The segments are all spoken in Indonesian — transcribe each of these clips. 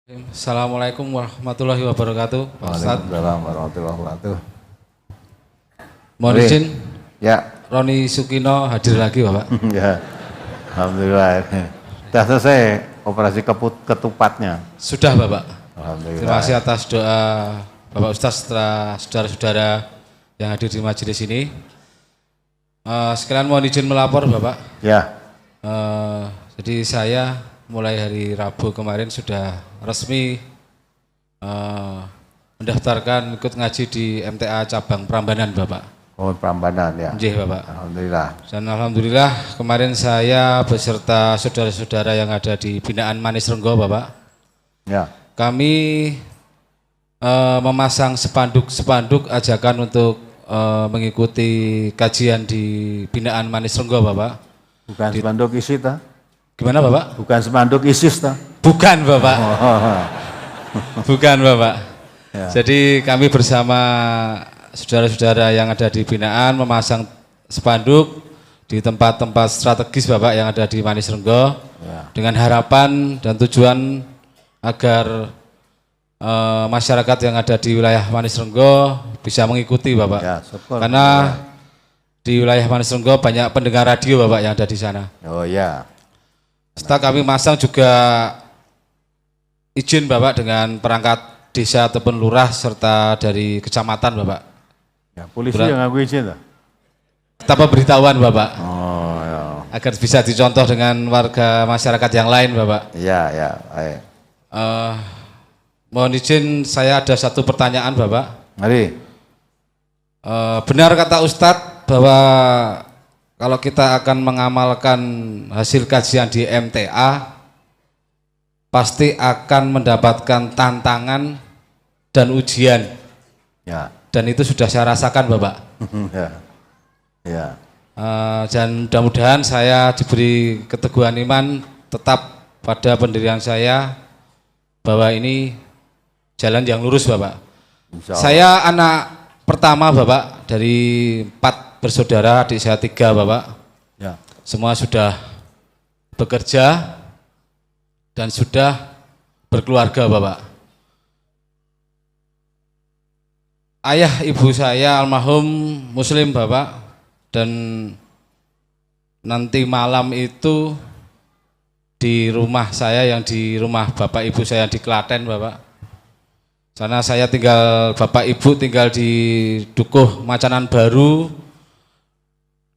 Assalamualaikum warahmatullahi wabarakatuh, Pak Ustadz. Waalaikumsalam warahmatullahi wabarakatuh. Mohon izin, Ya. Roni Sukino hadir lagi, Bapak. Ya, alhamdulillah. Sudah selesai operasi ketupatnya. Sudah, Bapak. Alhamdulillah. Terima kasih atas doa Bapak Ustadz setelah saudara-saudara yang hadir di majelis ini. Sekalian mohon izin melapor, Bapak. Ya. Jadi saya mulai hari Rabu kemarin sudah resmi mendaftarkan ikut ngaji di MTA cabang Prambanan, Bapak. Oh, Prambanan ya. Nggih, Bapak. Alhamdulillah. Dan alhamdulillah kemarin saya beserta saudara-saudara yang ada di binaan Manis Renggo, Bapak. Ya. Kami memasang spanduk ajakan untuk mengikuti kajian di binaan Manis Renggo, Bapak. Bukan spanduk ISIS ta? Gimana, Bapak? Bukan spanduk ISIS ta? Bukan, Bapak. Bukan, Bapak. Ya. Jadi kami bersama saudara-saudara yang ada di binaan memasang spanduk di tempat-tempat strategis, Bapak, yang ada di Manis Renggo, Ya. dengan harapan dan tujuan agar masyarakat yang ada di wilayah Manis Renggo bisa mengikuti, Bapak. Ya, syukur. Karena di wilayah Manis Renggo banyak pendengar radio, Bapak, yang ada di sana. Oh ya. Setelah kami masang juga izin, Bapak, dengan perangkat desa ataupun lurah serta dari kecamatan, Bapak. Ya, polisi yang ngaku izin ta? Kita pemberitahuan, Bapak, Oh ya. agar bisa dicontoh dengan warga masyarakat yang lain, Bapak. Ya, ya. Baik. Mohon izin, saya ada satu pertanyaan, Bapak. Mari. Benar kata Ustadz bahwa kalau kita akan mengamalkan hasil kajian di MTA, pasti akan mendapatkan tantangan dan ujian. Ya. Dan itu sudah saya rasakan, Bapak. Ya. Ya. Dan mudah-mudahan saya diberi keteguhan iman tetap pada pendirian saya bahwa ini jalan yang lurus, Bapak. Insya Allah. Saya anak pertama, Bapak, dari 4 bersaudara, adik saya 3, Bapak. Ya. Semua sudah bekerja dan sudah berkeluarga, Bapak. Ayah ibu saya almarhum Muslim, Bapak, dan nanti malam itu di rumah saya yang di rumah bapak ibu saya di Klaten, Bapak. Sana saya tinggal, bapak ibu tinggal di Dukuh Macanan Baru,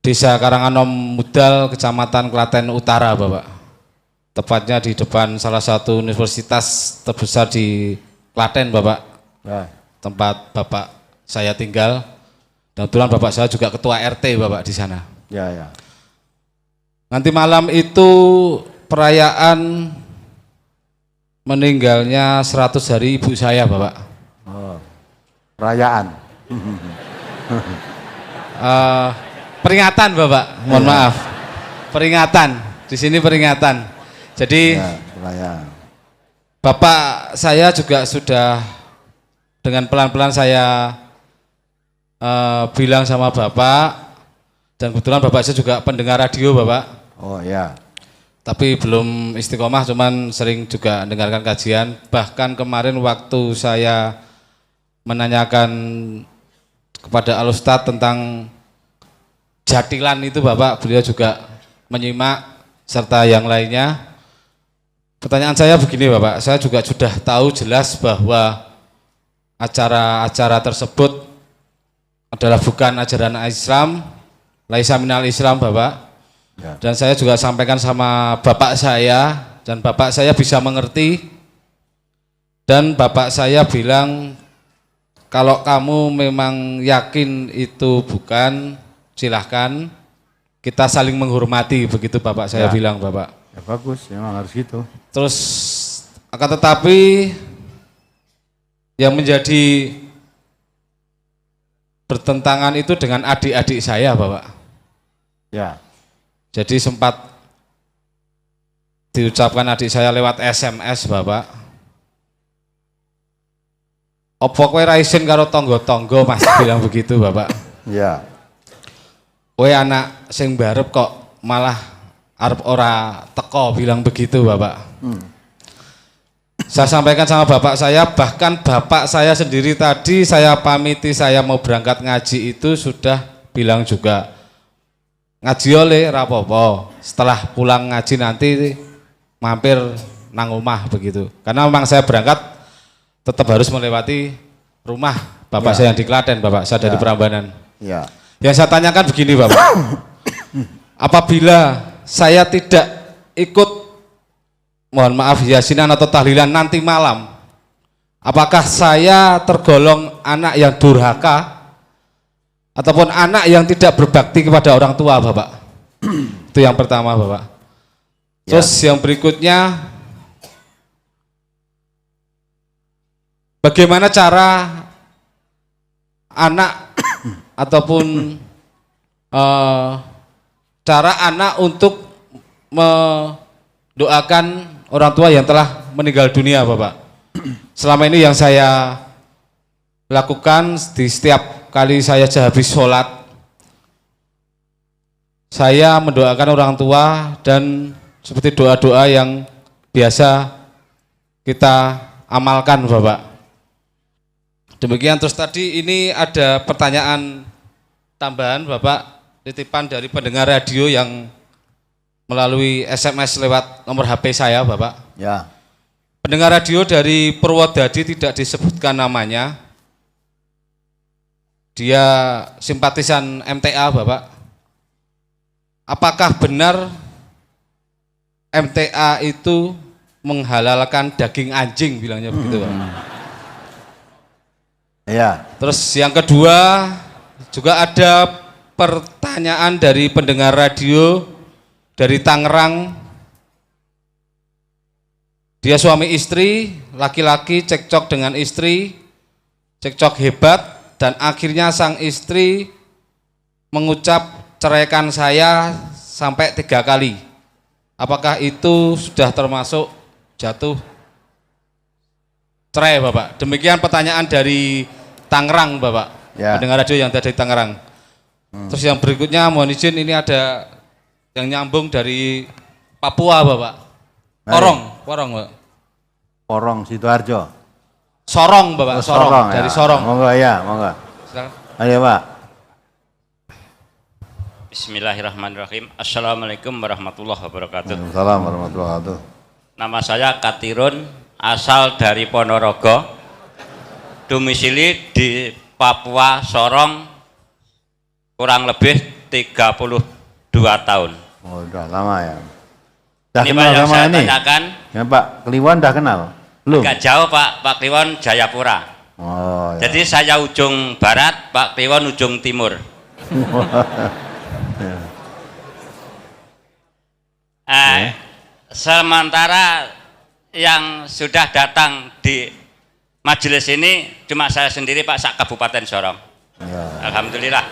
Desa Karanganom Mudal, Kecamatan Klaten Utara, Bapak. Tepatnya di depan salah satu universitas terbesar di Klaten, Bapak. Ya. Tempat bapak saya tinggal. Dan kebetulan bapak saya juga ketua RT, Bapak, di sana. Ya, ya. Nanti malam itu perayaan meninggalnya 100 hari ibu saya, Bapak. Oh. Perayaan. Peringatan, Bapak. Mohon maaf. Peringatan. Di sini peringatan. Jadi Ya, perayaan. bapak saya juga sudah dengan pelan-pelan saya bilang sama bapak, dan kebetulan bapak saya juga pendengar radio, Bapak. Oh ya. Tapi belum istiqomah, cuman sering juga mendengarkan kajian. Bahkan kemarin waktu saya menanyakan kepada Al Ustadz tentang jatilan itu, Bapak, beliau juga menyimak serta yang lainnya. Pertanyaan saya begini, Bapak, saya juga sudah tahu jelas bahwa acara-acara tersebut adalah bukan ajaran Islam, laisa minal Islam, Bapak. Ya. Dan saya juga sampaikan sama bapak saya, dan bapak saya bisa mengerti. Dan bapak saya bilang, kalau kamu memang yakin itu bukan, silahkan, kita saling menghormati, begitu bapak saya Ya. bilang, Bapak. Ya bagus, memang harus gitu. Terus akan tetapi yang menjadi bertentangan itu dengan adik-adik saya, Bapak. Ya. Jadi sempat diucapkan adik saya lewat SMS, Bapak. Opo kowe ra isin karo tonggo-tonggo, Mas, bilang begitu, Bapak. Ya. Kowe anak sing barep kok malah arep ora teko, bilang begitu, Bapak. Saya sampaikan sama bapak saya, bahkan bapak saya sendiri tadi saya pamiti saya mau berangkat ngaji itu sudah bilang juga ngaji oleh rapopo, setelah pulang ngaji nanti mampir nang rumah begitu. Karena memang saya berangkat tetap harus melewati rumah bapak saya yang di Klaten, bapak saya dari Prambanan. Ya. Yang saya tanyakan begini bapak, apabila saya tidak ikut mohon maaf yasinan atau tahlilan nanti malam, apakah saya tergolong anak yang durhaka ataupun anak yang tidak berbakti kepada orang tua bapak? Itu yang pertama bapak. Terus yang berikutnya, bagaimana cara anak ataupun cara anak untuk mendoakan orang tua yang telah meninggal dunia bapak? Selama ini yang saya lakukan di setiap kali saya habis sholat, saya mendoakan orang tua dan seperti doa-doa yang biasa kita amalkan bapak. Demikian. Terus tadi ini ada pertanyaan tambahan bapak, titipan dari pendengar radio yang melalui SMS lewat nomor HP saya bapak. Ya. Pendengar radio dari Purwodadi, tidak disebutkan namanya. Dia simpatisan MTA bapak. Apakah benar MTA itu menghalalkan daging anjing, bilangnya begitu Pak. Ya. Terus yang kedua juga ada pertanyaan dari pendengar radio dari Tangerang. Dia suami istri, laki-laki cekcok dengan istri, cekcok hebat, dan akhirnya sang istri mengucap ceraikan saya sampai 3 kali. Apakah itu sudah termasuk jatuh cerai bapak? Demikian pertanyaan dari Tangerang bapak, ya. pendengar radio yang dari Tangerang. Terus yang berikutnya mohon izin, ini ada yang nyambung dari Papua bapak. Porong bapak. Porong Sidoarjo. Sorong bapak, Sorong, dari ya. Sorong. Monggo ya, monggo. Silakan. Ayo pak. Bismillahirrahmanirrahim. Assalamualaikum warahmatullahi wabarakatuh. Waalaikumsalam warahmatullahi wabarakatuh. Nama saya Katirun, asal dari Ponorogo, domisili di Papua Sorong, kurang lebih 32 tahun. Oh, udah lama ya. Udah Ini kenal Pak yang sama saya ini? tanyakan. Ya Pak, Kliwon udah kenal? Belum? Agak jauh Pak Kliwon Jayapura. Oh ya. Jadi saya ujung barat, Pak Kliwon ujung timur. Ya. Sementara yang sudah datang di majelis ini cuma saya sendiri Pak, sak Kabupaten Sorong. Ya. Alhamdulillah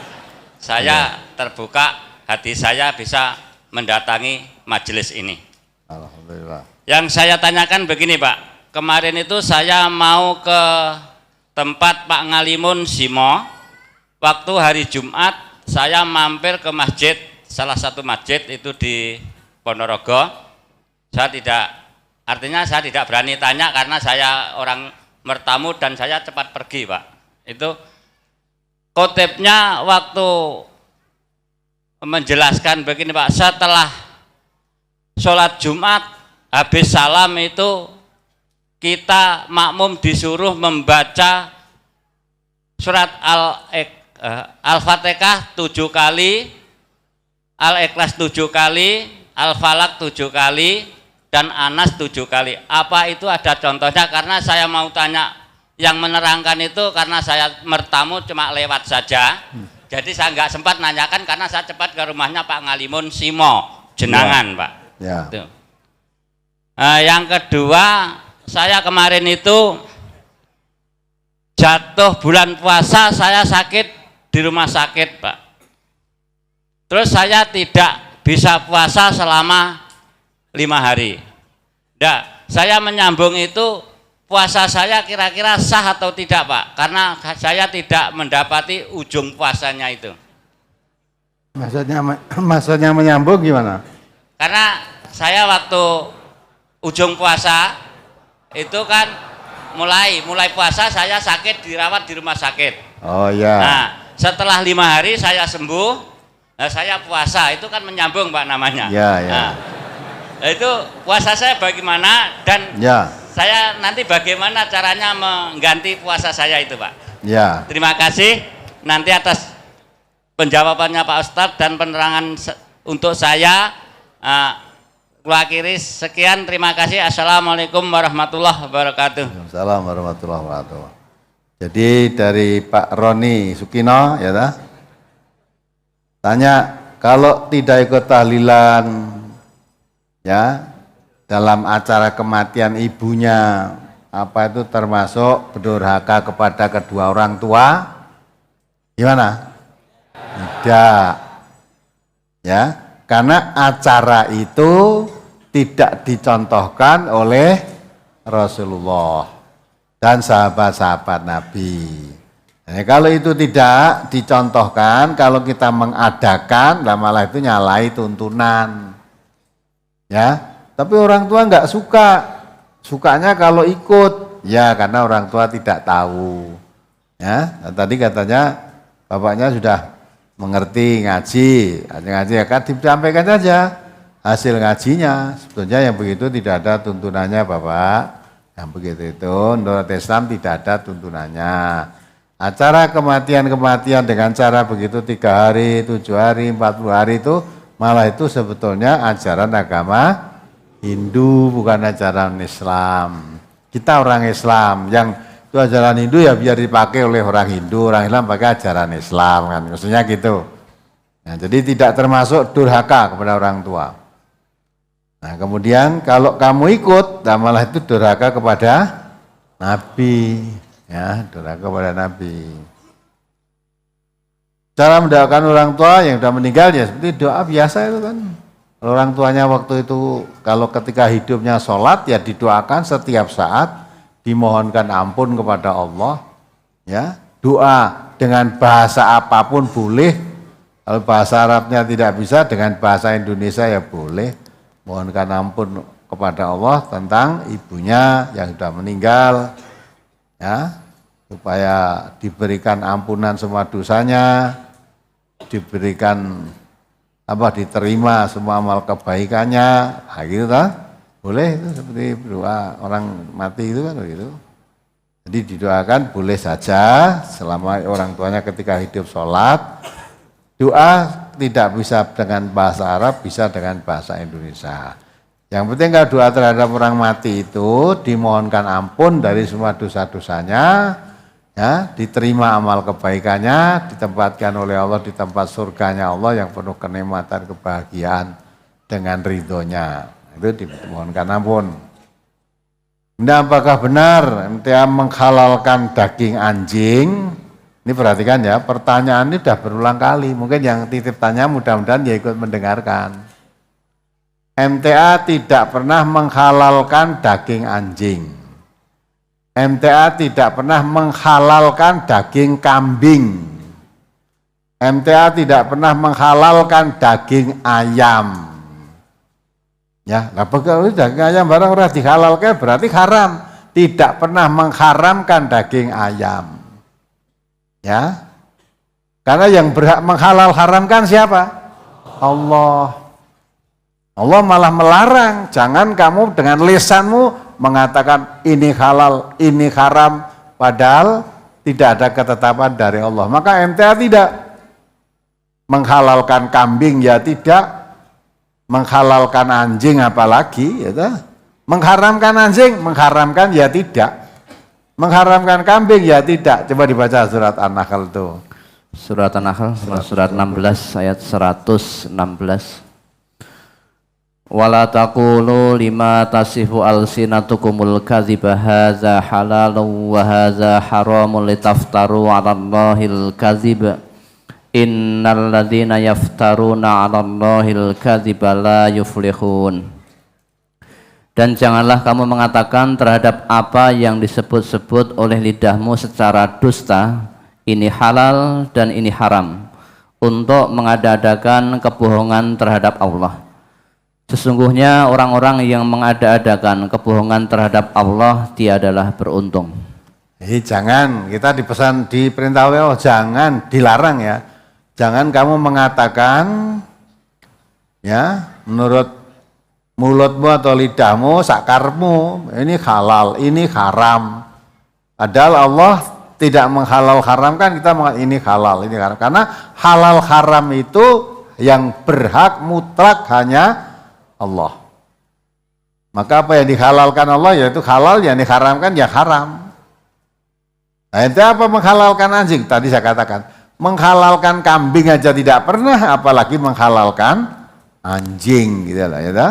saya terbuka, hati saya bisa mendatangi majelis ini. Alhamdulillah. Yang saya tanyakan begini Pak, kemarin itu saya mau ke tempat Pak Ngalimun Simo. Waktu hari Jumat saya mampir ke masjid, salah satu masjid itu di Ponorogo. Saya tidak berani tanya karena saya orang mertamu dan saya cepat pergi Pak. Itu khotibnya waktu menjelaskan begini Pak, setelah sholat Jumat habis salam itu kita makmum disuruh membaca surat Al-Fatihah 7 kali, Al-Ikhlas 7 kali, Al-Falak 7 kali, dan Anas 7 kali. Apa itu ada contohnya? Karena saya mau tanya yang menerangkan itu karena saya mertamu cuma lewat saja. Jadi saya nggak sempat nanyakan karena saya cepat ke rumahnya Pak Ngalimun Simo, Jenangan ya. Pak. Ya. Yang kedua, saya kemarin itu jatuh bulan puasa, saya sakit di rumah sakit Pak. Terus saya tidak bisa puasa selama 5 hari. Nah, saya menyambung itu puasa saya kira-kira sah atau tidak Pak? Karena saya tidak mendapati ujung puasanya itu. Maksudnya menyambung gimana? Karena saya waktu ujung puasa itu kan mulai puasa saya sakit, dirawat di rumah sakit. Oh ya. Nah, setelah 5 hari saya sembuh, nah saya puasa, itu kan menyambung Pak namanya. Ya, ya. Nah, itu puasa saya bagaimana dan Ya. saya nanti bagaimana caranya mengganti puasa saya itu Pak. Ya. Terima kasih nanti atas penjawabannya Pak Ustadz dan penerangan untuk saya. Akhiri sekian, terima kasih. Assalamualaikum warahmatullahi wabarakatuh. Assalamualaikum warahmatullahi wabarakatuh. Jadi dari Pak Roni Sukino ya dah. Tanya, kalau tidak ikut tahlilan ya dalam acara kematian ibunya, apa itu termasuk berdurhaka kepada kedua orang tua? Gimana? Tidak. Ya, karena acara itu tidak dicontohkan oleh Rasulullah dan sahabat-sahabat Nabi. Nah, kalau itu tidak dicontohkan, kalau kita mengadakan, malah itu nyalai tuntunan. Ya, tapi orang tua nggak suka, sukanya kalau ikut, ya karena orang tua tidak tahu. Ya, nah, tadi katanya bapaknya sudah mengerti ngaji ya kan disampaikan saja hasil ngajinya. Sebetulnya yang begitu tidak ada tuntunannya Bapak, yang begitu itu menurut Islam tidak ada tuntunannya. Acara kematian dengan cara begitu 3 hari, 7 hari, 40 hari itu malah itu sebetulnya ajaran agama Hindu, bukan ajaran Islam. Kita orang Islam, yang itu ajaran Hindu ya biar dipakai oleh orang Hindu, orang Islam pakai ajaran Islam kan, maksudnya gitu. Nah, jadi tidak termasuk durhaka kepada orang tua. Nah, kemudian kalau kamu ikut, nah malah itu durhaka kepada Nabi, ya, durhaka kepada Nabi. Cara mendoakan orang tua yang sudah meninggal ya seperti doa biasa itu kan. Orang tuanya waktu itu kalau ketika hidupnya sholat ya didoakan setiap saat, dimohonkan ampun kepada Allah, ya, doa dengan bahasa apapun boleh. Kalau bahasa Arabnya tidak bisa, dengan bahasa Indonesia ya boleh. Mohonkan ampun kepada Allah tentang ibunya yang sudah meninggal, ya, supaya diberikan ampunan semua dosanya, diberikan diterima semua amal kebaikannya, gitu kan? Boleh itu seperti doa orang mati itu kan begitu. Jadi didoakan boleh saja selama orang tuanya ketika hidup sholat. Doa tidak bisa dengan bahasa Arab, bisa dengan bahasa Indonesia. Yang penting kalau doa terhadap orang mati itu dimohonkan ampun dari semua dosa-dosanya, ya, diterima amal kebaikannya, ditempatkan oleh Allah di tempat surganya Allah yang penuh kenikmatan kebahagiaan dengan ridhonya. Itu dimohonkan ampun. Nah, apakah benar MTA menghalalkan daging anjing? Ini perhatikan ya, pertanyaan ini sudah berulang kali. Mungkin yang titip tanya mudah-mudahan ya ikut mendengarkan. MTA tidak pernah menghalalkan daging anjing. MTA tidak pernah menghalalkan daging kambing. MTA tidak pernah menghalalkan daging ayam. Ya, nah kalau daging ayam barang ora dihalalkan berarti haram. Tidak pernah mengharamkan daging ayam. Ya. Karena yang berhak menghalal haramkan siapa? Allah. Allah malah melarang, jangan kamu dengan lisanmu mengatakan ini halal, ini haram, padahal tidak ada ketetapan dari Allah. Maka MTA tidak menghalalkan kambing ya tidak, menghalalkan anjing apalagi, ya, mengharamkan anjing, mengharamkan ya tidak, mengharamkan kambing ya tidak. Coba dibaca surat An-Nahl itu. Surat An-Nahl surat 16 ayat 116. Wala taqulu lima tasifu alsinatukumul kadhiba hadza halalun wa hadza haramun litaftaru 'alallahil kadhiba innal ladzina yaftaruna 'alallahil kadhiba la yuflihun. Dan janganlah kamu mengatakan terhadap apa yang disebut-sebut oleh lidahmu secara dusta, ini halal dan ini haram, untuk mengada-adakan kebohongan terhadap Allah. Sesungguhnya orang-orang yang mengada-adakan kebohongan terhadap Allah tiadalah beruntung. Jadi jangan, kita dipesan, diperintah oleh Allah, jangan, dilarang ya. Jangan kamu mengatakan ya menurut mulutmu atau lidahmu, sakarmu, ini halal, ini haram. Padahal Allah tidak menghalal haramkan, kita mengatakan ini halal, ini haram. Karena halal haram itu yang berhak mutlak hanya Allah. Maka apa yang dihalalkan Allah yaitu halal, yang diharamkan ya haram. Nah itu apa menghalalkan anjing? Tadi saya katakan, menghalalkan kambing aja tidak pernah, apalagi menghalalkan anjing gitu lah ya.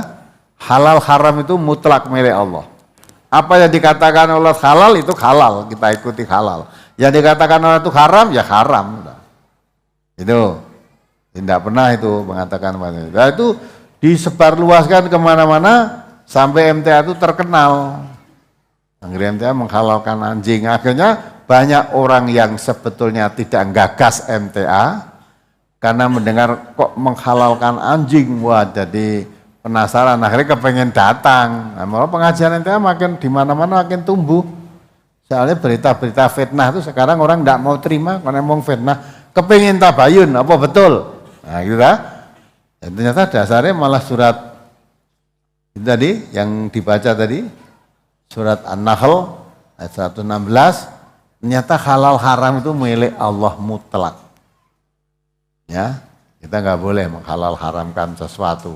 Halal haram itu mutlak milik Allah. Apa yang dikatakan Allah halal itu halal, kita ikuti halal. Yang dikatakan Allah itu haram ya haram. Itu tidak pernah itu mengatakan itu. Nah, itu disebarluaskan kemana-mana sampai MTA itu terkenal. Akhirnya MTA menghalalkan anjing. Akhirnya banyak orang yang sebetulnya tidak gagas MTA karena mendengar kok menghalalkan anjing, wah jadi penasaran, akhirnya kepengen datang. Nah, malah pengajian MTA makin di mana-mana makin tumbuh. Soalnya berita-berita fitnah itu sekarang orang tidak mau terima karena ngomong fitnah, kepengen tabayun, apa betul? Nah gitu lah. Dan ternyata dasarnya malah surat itu tadi yang dibaca tadi, surat An-Nahl ayat 116, ternyata halal haram itu milik Allah mutlak. Ya, kita nggak boleh menghalal haramkan sesuatu.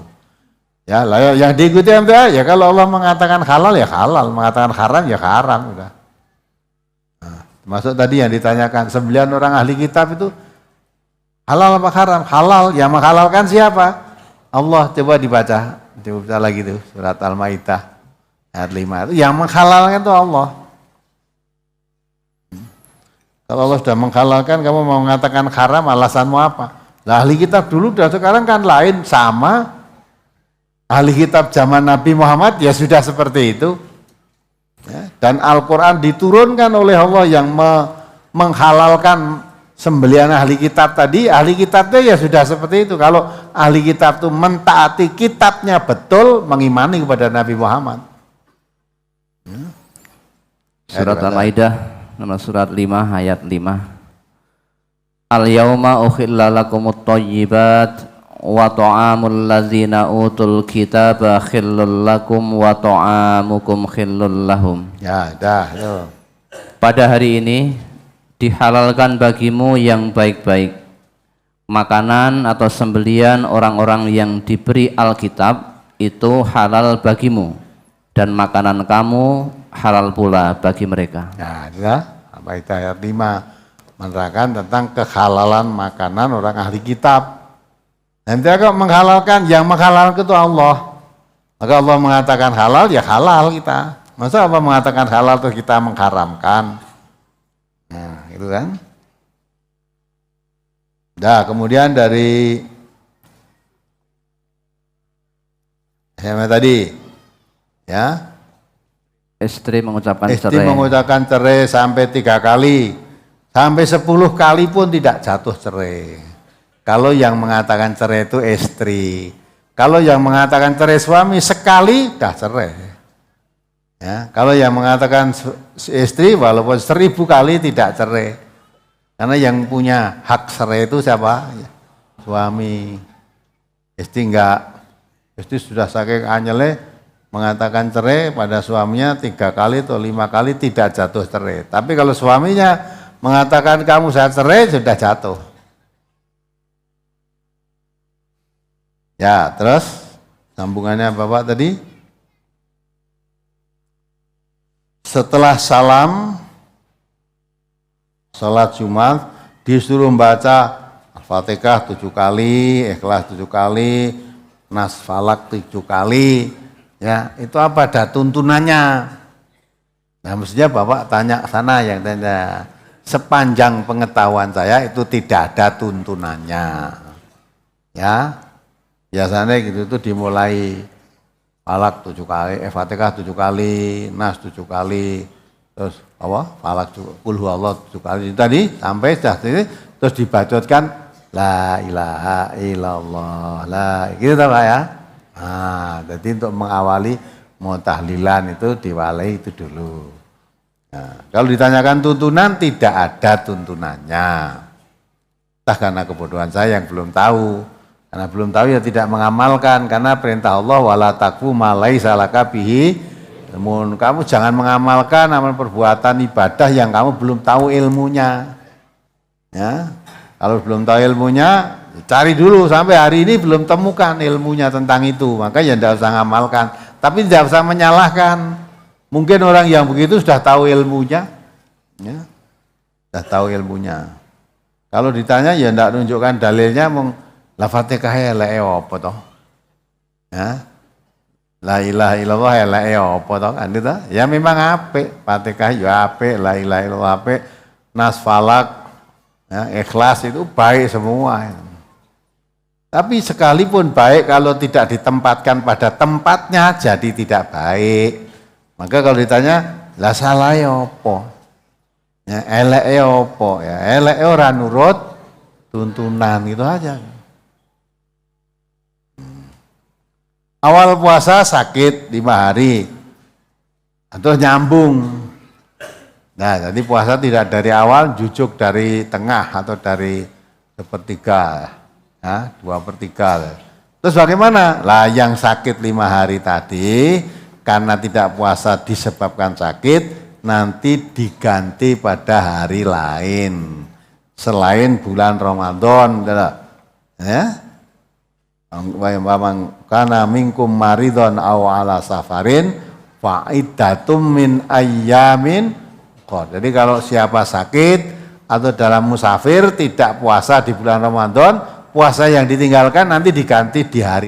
Ya, lah yang diikuti MTA ya kalau Allah mengatakan halal ya halal, mengatakan haram ya haram udah. Nah, termasuk tadi yang ditanyakan 9 orang ahli kitab itu halal apa haram? Halal, yang menghalalkan siapa? Allah. Coba dibaca lagi tuh surat Al-Maidah ayat 5 itu yang menghalalkan itu Allah. Kalau Allah sudah menghalalkan, kamu mau mengatakan haram, alasanmu apa? Nah, ahli kitab dulu dan sekarang kan lain, sama. Ahli kitab zaman Nabi Muhammad ya sudah seperti itu. Ya, dan Al-Quran diturunkan oleh Allah yang menghalalkan sembelihan ahli kitab tadi. Ahli kitabnya ya sudah seperti itu. Kalau ahli kitab itu mentaati kitabnya betul, mengimani kepada Nabi Muhammad. Ya. Surat Al-Maidah nomor surat 5 ayat 5. Al-yawma ukhilla lakumut thayyibat wa ta'amul ladzina utul kitaba khillul lakum wa ta'amukum khillul lahum. Ya, dah. Yo. Pada hari ini dihalalkan bagimu yang baik-baik, makanan atau sembelian orang-orang yang diberi Alkitab itu halal bagimu, dan makanan kamu halal pula bagi mereka. Ya, apa itu ayat 5 menerangkan tentang kehalalan makanan orang ahli kitab. Nanti kok menghalalkan, yang menghalalkan itu Allah. Maka Allah mengatakan halal, ya halal kita. Masa Allah mengatakan halal terus kita mengharamkan? Nah, itu kan. Nah, kemudian dari yang tadi, ya. Istri mengucapkan Istri cerai. mengucapkan cerai sampai 3 kali. Sampai 10 kali pun tidak jatuh cerai. Kalau yang mengatakan cerai itu istri. Kalau yang mengatakan cerai suami sekali dah cerai. Ya, kalau yang mengatakan istri walaupun 1000 kali tidak cerai. Karena yang punya hak cerai itu siapa? Ya, suami. Istri enggak. Istri sudah saking anyele mengatakan cerai pada suaminya 3 kali atau 5 kali tidak jatuh cerai. Tapi kalau suaminya mengatakan kamu saya cerai, sudah jatuh. Ya, terus sambungannya Bapak tadi. Setelah salam salat Jumat disuruh membaca Al-Fatihah 7 kali, Ikhlas 7 kali, Nas Falak 7 kali. Ya, itu apa ada tuntunannya? Nah, mestinya Bapak tanya sana yang tanya. Sepanjang pengetahuan saya itu tidak ada tuntunannya. Ya. Biasanya gitu itu dimulai Falak 7 kali, Fatihah 7 kali, Nas 7 kali, terus apa? Falak Qul huwallahu 7 kali. Itu tadi sampai sudah ini terus dibacotkan la ilaha illallah. Lah, gitu Pak ya. Nah, jadi untuk mengawali mau tahlilan itu diwalai itu dulu. Nah, kalau ditanyakan tuntunan, tidak ada tuntunannya. Entah karena kebodohan saya yang belum tahu. Karena belum tahu ya tidak mengamalkan, karena perintah Allah wala takfu ma laisa laka bihi ilmun. Kamu jangan mengamalkan amal perbuatan ibadah yang kamu belum tahu ilmunya. Ya. Kalau belum tahu ilmunya, cari dulu sampai hari ini belum temukan ilmunya tentang itu, maka ya tidak usah ngamalkan. Tapi tidak usah menyalahkan. Mungkin orang yang begitu sudah tahu ilmunya, ya. Sudah tahu ilmunya. Kalau ditanya ya tidak tunjukkan dalilnya, la Fatihah ya la apa toh? Ya. La ilaha illallah ya la apa toh kan itu? Ya memang apik, Fatihah ya apik, la ilaha illallah apik, Nas Falak, ya, Ikhlas itu baik semua. Tapi sekalipun baik kalau tidak ditempatkan pada tempatnya jadi tidak baik. Maka kalau ditanya, lah salah ya apa? Ya elek ya apa? Ya elek ora nurut tuntunan itu aja. Awal puasa sakit 5 hari atau nyambung. Nah, jadi puasa tidak dari awal, jujuk dari tengah atau dari sepertiga, ya, 2/3. Terus bagaimana? Lah yang sakit 5 hari tadi karena tidak puasa disebabkan sakit, nanti diganti pada hari lain selain bulan Ramadan, ya. Karena minkum maridon aw ala safarin fa'iddatum min ayyamin qad. Jadi kalau siapa sakit atau dalam musafir tidak puasa di bulan Ramadan, puasa yang ditinggalkan nanti diganti di hari